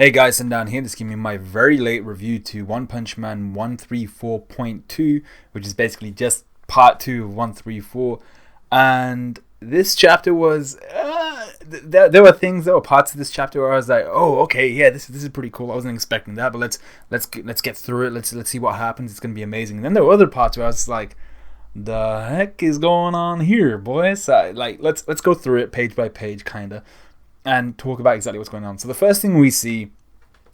Hey guys, I'm down here. This is giving me my very late review to One Punch Man 134.2, which is basically just part 2 of 134. And this chapter was, there were parts of this chapter where I was like, oh, okay, yeah, this is pretty cool. I wasn't expecting that, but let's get through it. Let's see what happens. It's gonna be amazing. And then there were other parts where I was like, the heck is going on here, boys? Let's go through it page by page, kinda, and talk about exactly what's going on. So the first thing we see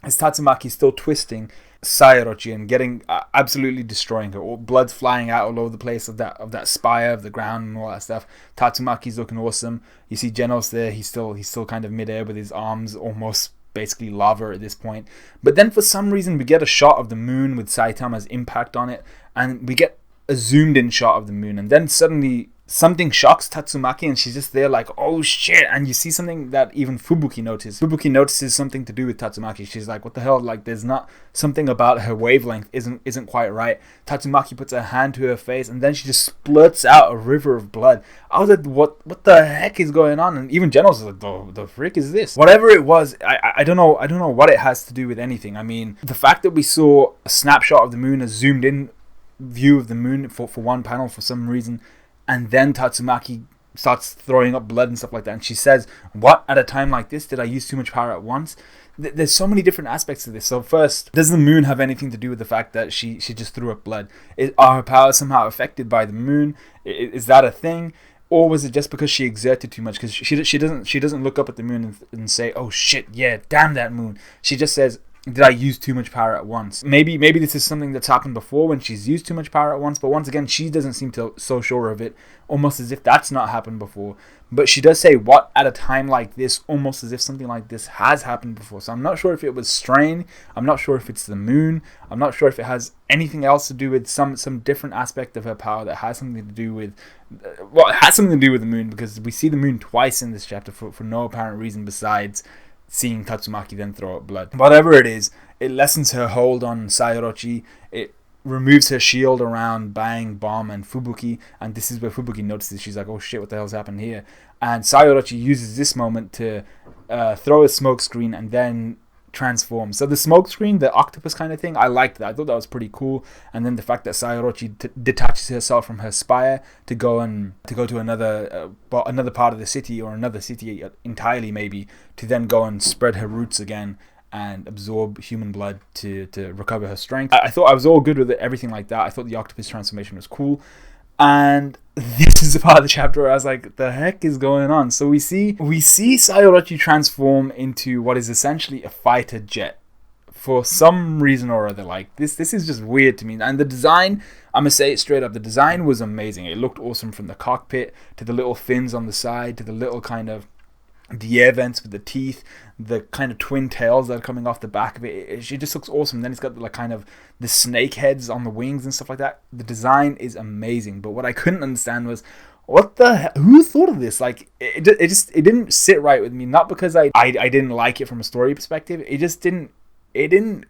is Tatsumaki still twisting Sayorochi and getting absolutely destroying her. All blood's flying out all over the place of that spire, of the ground, and all that stuff. Tatsumaki's looking awesome. You see Genos there. He's still kind of midair with his arms almost basically lava at this point. But then for some reason we get a shot of the moon with Saitama's impact on it, and we get a zoomed in shot of the moon, and then suddenly something shocks Tatsumaki and she's just there like, oh shit. And you see something that even Fubuki notices. Fubuki notices something to do with Tatsumaki. She's like, what the hell, like there's not something about her wavelength isn't quite right. Tatsumaki puts her hand to her face and then she just splurts out a river of blood. I was like, what the heck is going on? And even Genos was like, the frick is this? Whatever it was, I don't know what it has to do with anything. I mean, the fact that we saw a snapshot of the moon, a zoomed in view of the moon for one panel for some reason, and then Tatsumaki starts throwing up blood and stuff like that. And she says, what, at a time like this, did I use too much power at once? There's so many different aspects to this. So first, does the moon have anything to do with the fact that she just threw up blood? Are her powers somehow affected by the moon? Is that a thing? Or was it just because she exerted too much? Because she doesn't look up at the moon and say, oh shit, yeah, damn that moon. She just says, did I use too much power at once? Maybe this is something that's happened before when she's used too much power at once, but once again, she doesn't seem so sure of it, almost as if that's not happened before. But she does say, what, at a time like this, almost as if something like this has happened before. So I'm not sure if it was strain, I'm not sure if it's the moon, I'm not sure if it has anything else to do with some different aspect of her power that has something to do with, well, it has something to do with the moon, because we see the moon twice in this chapter for no apparent reason besides seeing Tatsumaki then throw up blood. Whatever it is, it lessens her hold on Sayorochi. It removes her shield around Bang, Bomb, and Fubuki. And this is where Fubuki notices. She's like, oh shit, what the hell's happened here? And Sayorochi uses this moment to throw a smoke screen and then transform. So the smoke screen, the octopus kind of thing, I liked that. I thought that was pretty cool. And then the fact that Sayorochi detaches herself from her spire to go to another part of the city, or another city entirely maybe, to then go and spread her roots again and absorb human blood to recover her strength. I thought I was all good with it, everything like that. I thought the octopus transformation was cool. And this is the part of the chapter where I was like, the heck is going on? So we see Sayorochi transform into what is essentially a fighter jet for some reason or other. Like this is just weird to me. And the design, I'm gonna say it straight up, the design was amazing. It looked awesome, from the cockpit to the little fins on the side to the little kind of the air vents with the teeth, the kind of twin tails that are coming off the back of it. It just looks awesome. Then it's got like kind of the snake heads on the wings and stuff like that. The design is amazing. But what I couldn't understand was, what the hell? Who thought of this? Like it didn't sit right with me. Not because I didn't like it from a story perspective. It just didn't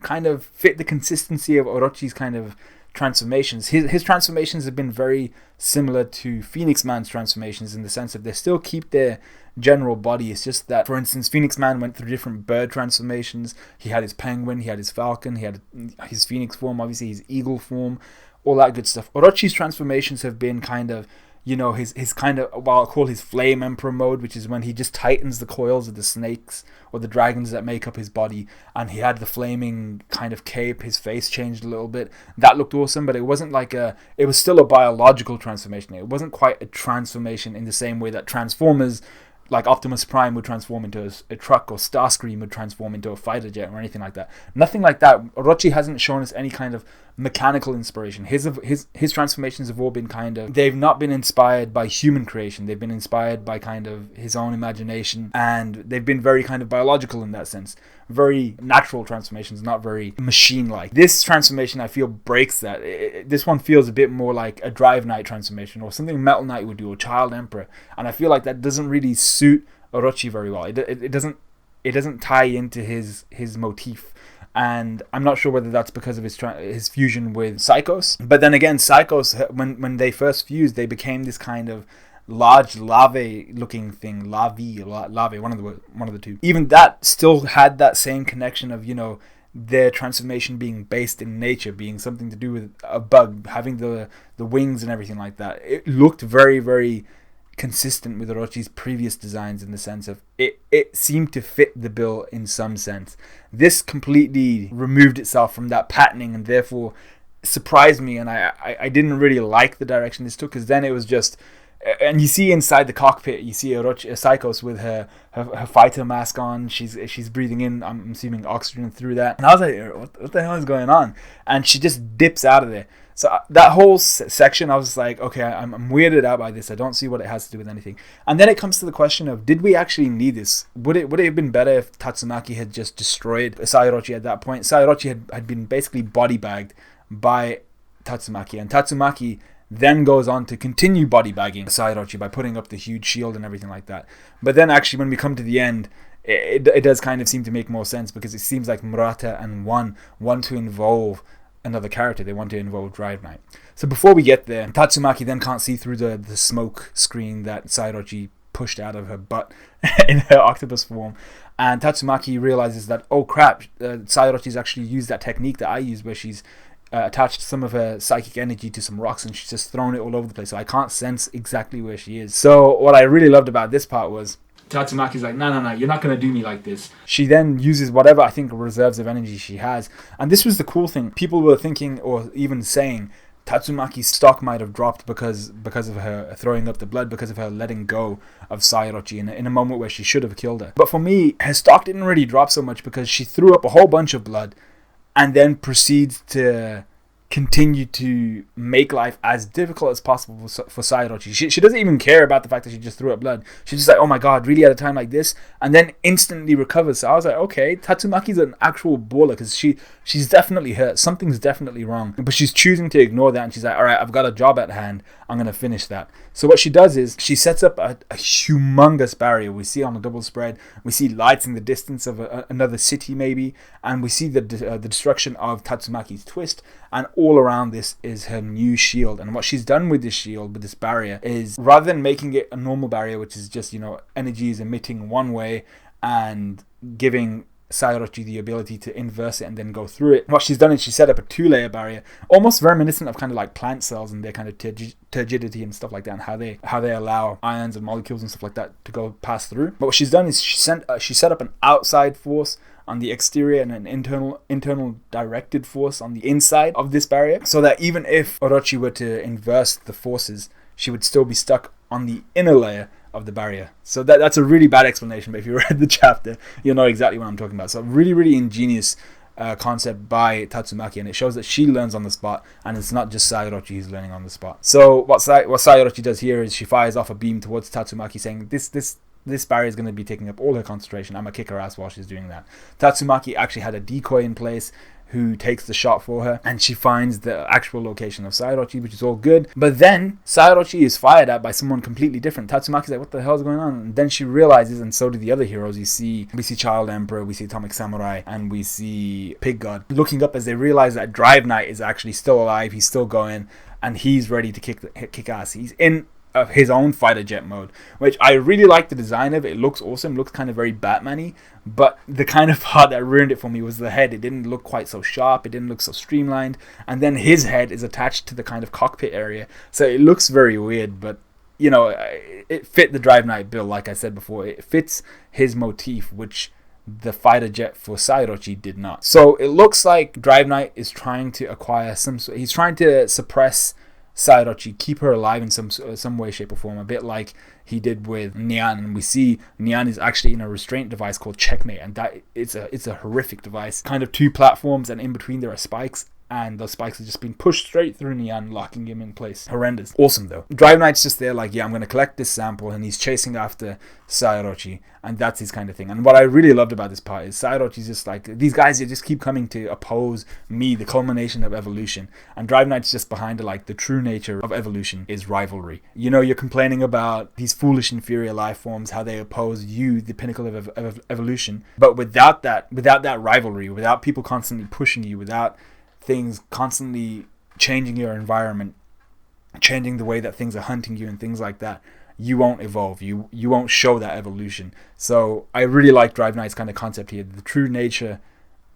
kind of fit the consistency of Orochi's kind of transformations. His transformations have been very similar to Phoenix Man's transformations, in the sense that they still keep their general body. It's just that, for instance, Phoenix Man went through different bird transformations. He had his penguin, he had his falcon, he had his phoenix form, obviously his eagle form, all that good stuff. Orochi's transformations have been kind of, his kind of, well, I'll call his Flame Emperor mode, which is when he just tightens the coils of the snakes or the dragons that make up his body, and he had the flaming kind of cape. His face changed a little bit. That looked awesome, but it wasn't like it was still a biological transformation. It wasn't quite a transformation in the same way that Transformers, like Optimus Prime, would transform into a truck, or Starscream would transform into a fighter jet, or anything like that. Nothing like that. Orochi hasn't shown us any kind of mechanical inspiration. His transformations have all been kind of, they've not been inspired by human creation. They've been inspired by kind of his own imagination, and they've been very kind of biological in that sense. Very natural transformations, not very machine-like. This transformation, I feel, breaks that. This one feels a bit more like a Drive Knight transformation, or something Metal Knight would do, or Child Emperor, and I feel like that doesn't really suit Orochi very well. It doesn't tie into his motif. And I'm not sure whether that's because of his fusion with Psychos. But then again, Psychos, when they first fused, they became this kind of large lava-looking thing, lava, one of the two. Even that still had that same connection of, their transformation being based in nature, being something to do with a bug, having the wings and everything like that. It looked very, very consistent with Orochi's previous designs in the sense of it seemed to fit the bill in some sense. This completely removed itself from that patterning and therefore surprised me, and I didn't really like the direction this took, because then it was just, and you see inside the cockpit, you see Psychos with her fighter mask on. She's breathing in, I'm assuming, oxygen through that. And I was like, what the hell is going on? And she just dips out of there. So that whole section, I was just like, okay, I'm weirded out by this. I don't see what it has to do with anything. And then it comes to the question of, did we actually need this? Would it have been better if Tatsumaki had just destroyed Sairachi at that point? Sairachi had been basically body bagged by Tatsumaki, and Tatsumaki then goes on to continue body bagging Sairachi by putting up the huge shield and everything like that. But then actually when we come to the end, it does kind of seem to make more sense, because it seems like Murata and One want to involve another character. They want to involve Drive Knight. So before we get there, Tatsumaki then can't see through the smoke screen that Sairachi pushed out of her butt in her octopus form, and Tatsumaki realizes that, oh crap, Sairachi's actually used that technique that I used, where she's attached some of her psychic energy to some rocks and she's just thrown it all over the place, so I can't sense exactly where she is. So what I really loved about this part was Tatsumaki's like, no, you're not going to do me like this. She then uses whatever, I think, reserves of energy she has. And this was the cool thing. People were thinking, or even saying, Tatsumaki's stock might have dropped because of her throwing up the blood, because of her letting go of Sairachi in a moment where she should have killed her. But for me, her stock didn't really drop so much, because she threw up a whole bunch of blood and then proceeds to continue to make life as difficult as possible for Sairachi. She doesn't even care about the fact that she just threw up blood. She's just like, oh my god, really, at a time like this? And then instantly recovers. So I was like, okay, Tatsumaki's an actual baller, because she's definitely hurt. Something's definitely wrong. But she's choosing to ignore that, and she's like, alright, I've got a job at hand. I'm going to finish that. So what she does is she sets up a humongous barrier. We see on the double spread, we see lights in the distance of another city maybe, and we see the destruction of Tatsumaki's twist, and all around this is her new shield. And what she's done with this shield, with this barrier, is rather than making it a normal barrier, which is just, energy is emitting one way and giving Sairachi the ability to inverse it and then go through it, what she's done is she set up a 2-layer barrier, almost reminiscent of kind of like plant cells and their kind of turgidity and stuff like that, and how they allow ions and molecules and stuff like that to go pass through. But what she's done is she set up an outside force on the exterior and an internal directed force on the inside of this barrier, so that even if Orochi were to inverse the forces, she would still be stuck on the inner layer of the barrier. So that's a really bad explanation, but if you read the chapter, you'll know exactly what I'm talking about. So really, really ingenious concept by Tatsumaki, and it shows that she learns on the spot, and it's not just Sairachi who's learning on the spot. So what Sairachi does here is she fires off a beam towards Tatsumaki, saying this barrier is going to be taking up all her concentration. I'm going to kick her ass while she's doing that. Tatsumaki actually had a decoy in place who takes the shot for her, and she finds the actual location of Sairachi, which is all good. But then Sairachi is fired at by someone completely different. Tatsumaki's like, what the hell is going on? And then she realizes, and so do the other heroes. We see Child Emperor, we see Atomic Samurai, and we see Pig God looking up as they realize that Drive Knight is actually still alive. He's still going, and he's ready to kick ass. He's in of his own fighter jet mode, which I really like the design of. It looks awesome, looks kind of very Batman-y, but the kind of part that ruined it for me was the head. It didn't look quite so sharp, it didn't look so streamlined, and then his head is attached to the kind of cockpit area, so it looks very weird. But it fit the Drive Knight bill. Like I said before, it fits his motif, which the fighter jet for Sairachi did not. So it looks like Drive Knight is trying to acquire he's trying to suppress Sairachi, keep her alive in some way, shape or form, a bit like he did with Nyan. And we see Nyan is actually in a restraint device called Checkmate, and that it's a horrific device, kind of 2 platforms, and in between there are spikes, and those spikes have just been pushed straight through Nyan, locking him in place. Horrendous. Awesome though. Drive Knight's just there like, yeah, I'm going to collect this sample, and he's chasing after Sairachi, and that's his kind of thing. And what I really loved about this part is Sairachi's just like, these guys, they just keep coming to oppose me, the culmination of evolution. And Drive Knight's just behind it, like, the true nature of evolution is rivalry. You're complaining about these foolish inferior life forms, how they oppose you, the pinnacle of evolution. But without that rivalry, without people constantly pushing you, without things constantly changing your environment, changing the way that things are hunting you and things like that, you won't evolve. You won't show that evolution. So I really like Drive Knight's kind of concept here. The true nature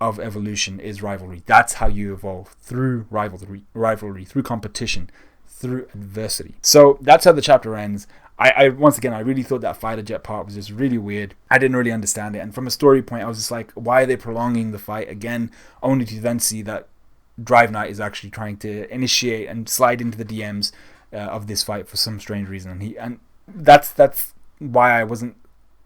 of evolution is rivalry. That's how you evolve, through rivalry, through competition, through adversity. So that's how the chapter ends. I once again, I really thought that fighter jet part was just really weird. I didn't really understand it. And from a story point, I was just like, why are they prolonging the fight again? Only to then see that Drive Knight is actually trying to initiate and slide into the DMs of this fight for some strange reason. And that's why I wasn't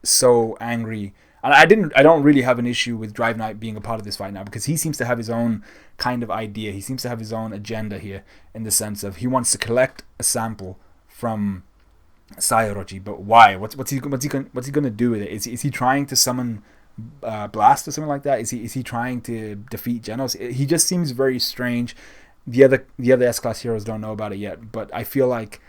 so angry. And I don't really have an issue with Drive Knight being a part of this fight now, because he seems to have his own kind of idea. He seems to have his own agenda here, in the sense of he wants to collect a sample from Sayoroji, but why? What's he gonna do with it? Is he trying to summon Blast or something like that? Is he trying to defeat Genos? He just seems very strange. The other S-Class heroes don't know about it yet, but I feel like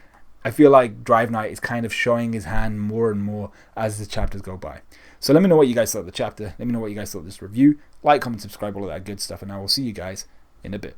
Drive Knight is kind of showing his hand more and more as the chapters go by. So let me know what you guys thought of the chapter. Let me know what you guys thought of this review. Like, comment, subscribe, all of that good stuff, and I will see you guys in a bit.